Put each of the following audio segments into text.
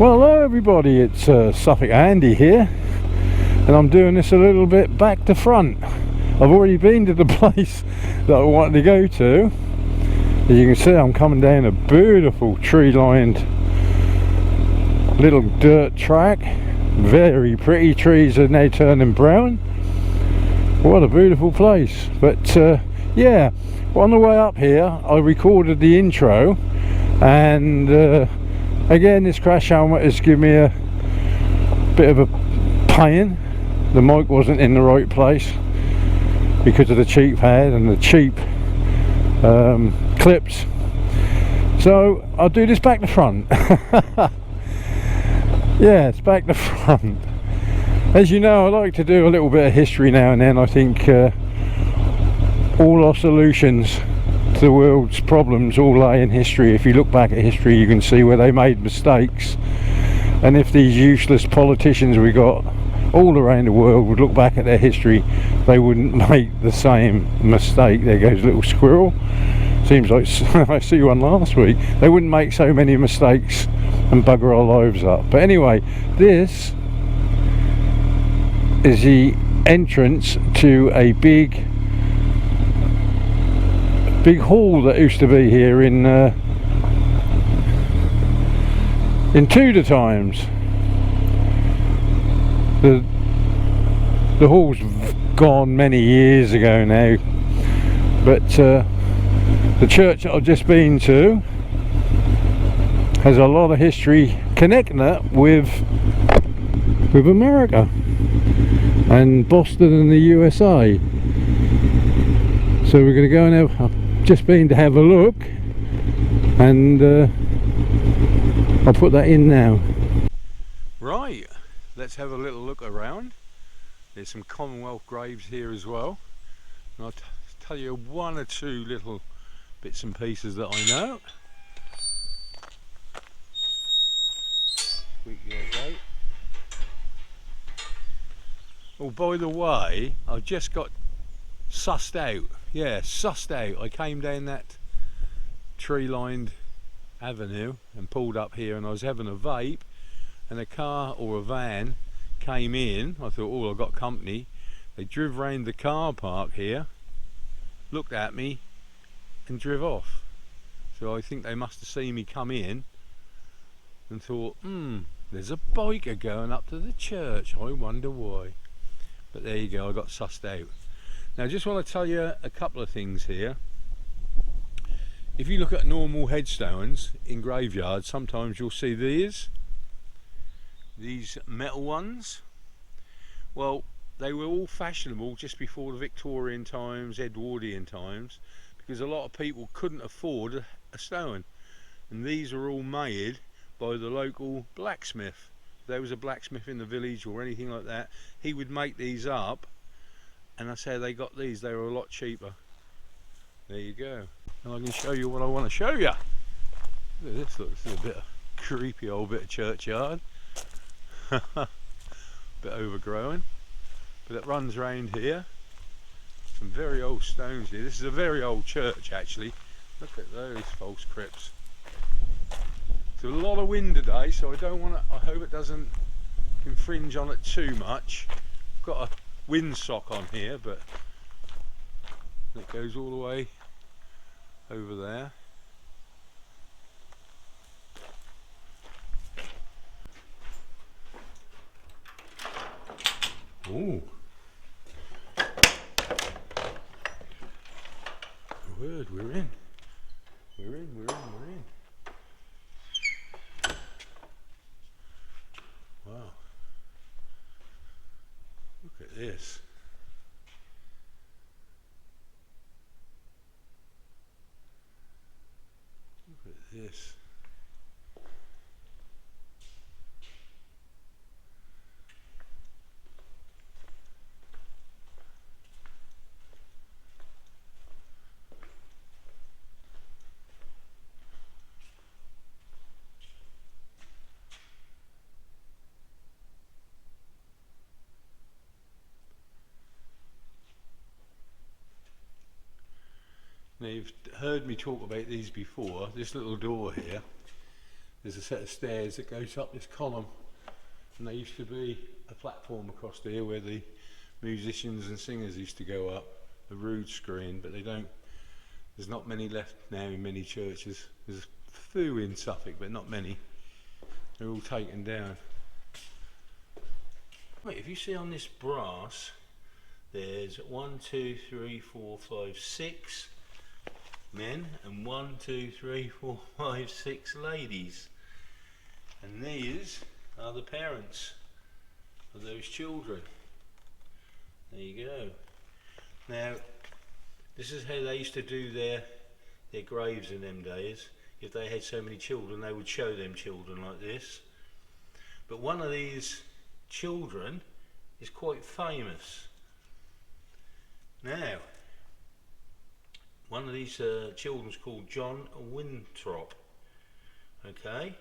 Well, hello everybody, it's Suffolk Andy here, and I'm doing this a little bit back to front. I've already been to the place that I wanted to go to. As you can see, I'm coming down a beautiful tree-lined little dirt track. Very pretty trees are now turning brown. What a beautiful place. But yeah, on the way up here I recorded the intro, and again, this crash helmet has given me a bit of a pain. The mic wasn't in the right place because of the cheap head and the cheap clips. So I'll do this back to front. Yeah, it's back to front. As you know, I like to do a little bit of history now and then. I think all our solutions to the world's problems all lay in history. If you look back at history, you can see where they made mistakes, and if these useless politicians we got all around the world would look back at their history, they wouldn't make the same mistake. There goes a little squirrel. Seems like I see one last week. They wouldn't make so many mistakes and bugger our lives up. But anyway, this is the entrance to a big hall that used to be here in Tudor times. The hall's gone many years ago now, but the church that I've just been to has a lot of history connecting it with America and Boston and the USA. So we're going to go and have, I've just been to have a look, and I'll put that in now. Right, let's have a little look around. There's some Commonwealth graves here as well, and I'll tell you one or two little bits and pieces that I know. Oh, by the way, I've just got sussed out. Yeah, sussed out. I came down that tree-lined avenue and pulled up here, and I was having a vape, and a car or a van came in. I thought, oh, I've got company. They drove round the car park here, looked at me, and drove off. So I think they must have seen me come in and thought, there's a biker going up to the church. I wonder why. But there you go, I got sussed out. Now I just want to tell you a couple of things here. If you look at normal headstones in graveyards, sometimes you'll see these metal ones. Well, they were all fashionable just before the Victorian times, Edwardian times, because a lot of people couldn't afford a stone, and these are all made by the local blacksmith. If there was a blacksmith in the village or anything like that, he would make these up, and that's how they got these. They were a lot cheaper. There you go. And I can show you what I want to show you. Look at this. Look, this is a bit of creepy old bit of churchyard. Bit overgrown, but it runs round here. Some very old stones here. This is a very old church actually. Look at those false crypts. There's a lot of wind today, so I don't want to, I hope it doesn't infringe on it too much. I've got a windsock on here, but it goes all the way over there. Ooh. Word, we're in. We're in. Wow. Look at this. Look at this. Now you've heard me talk about these before. This little door here, there's a set of stairs that goes up this column, and there used to be a platform across there where the musicians and singers used to go up, a rood screen, but they don't, there's not many left now in many churches. There's a few in Suffolk, but not many. They're all taken down. Right, if you see on this brass, there's 1, 2, 3, 4, 5, 6 men, and 1, 2, 3, 4, 5, 6 ladies. And these are the parents of those children. There you go. Now, this is how they used to do their graves in them days. If they had so many children, they would show them children like this. But one of these children is quite famous. Now, one of these children's called John Winthrop. Okay,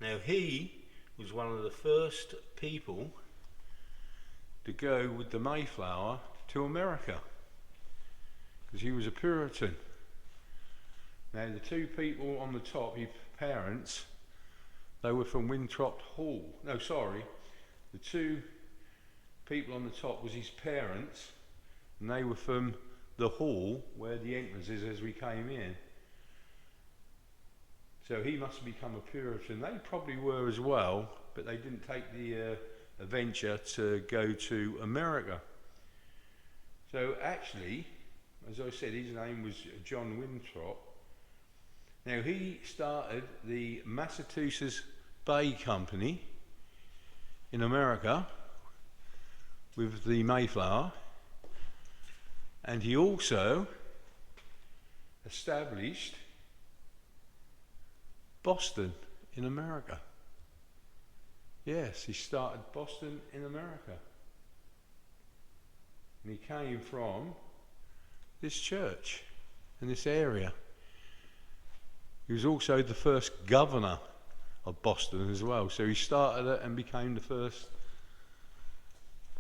now he was one of the first people to go with the Mayflower to America, because he was a Puritan. Now the two people on the top, his parents, they were from Winthrop Hall. No, sorry, the two people on the top was his parents, and they were from the hall where the entrance is as we came in. So he must have become a Puritan. They probably were as well, but they didn't take the adventure to go to America. So actually, as I said, his name was John Winthrop. Now he started the Massachusetts Bay Company in America with the Mayflower, and he also established Boston in America. Yes, he started Boston in America. And he came from this church in this area. He was also the first governor of Boston as well. So he started it and became the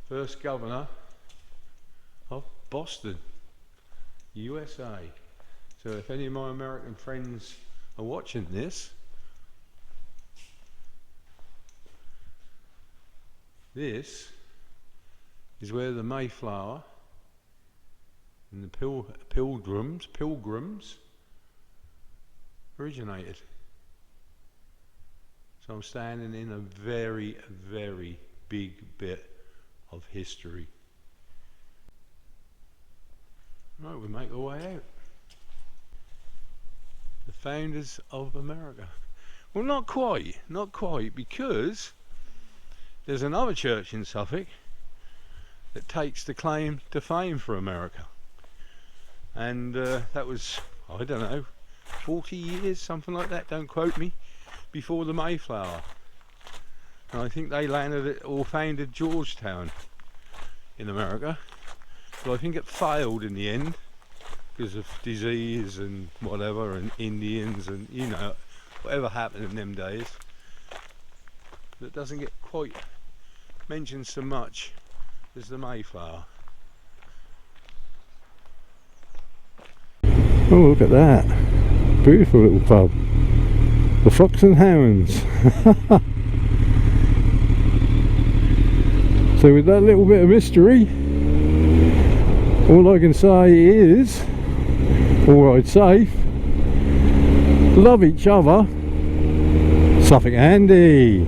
first governor of Boston, USA. So if any of my American friends are watching this, this is where the Mayflower and the pilgrims originated. So I'm standing in a very, very big bit of history. Right, we make our way out. The founders of America. Well, not quite, because there's another church in Suffolk that takes the claim to fame for America. And that was, I don't know, 40 years, something like that, don't quote me, before the Mayflower. And I think they landed it or founded Georgetown in America. But I think it failed in the end because of disease and whatever, and Indians, and you know, whatever happened in them days. That doesn't get quite mentioned so much as the Mayflower. Oh, look at that. Beautiful little pub. The Fox and Hounds. So with that little bit of mystery, all I can say is, all ride safe, love each other, Suffolk Andy.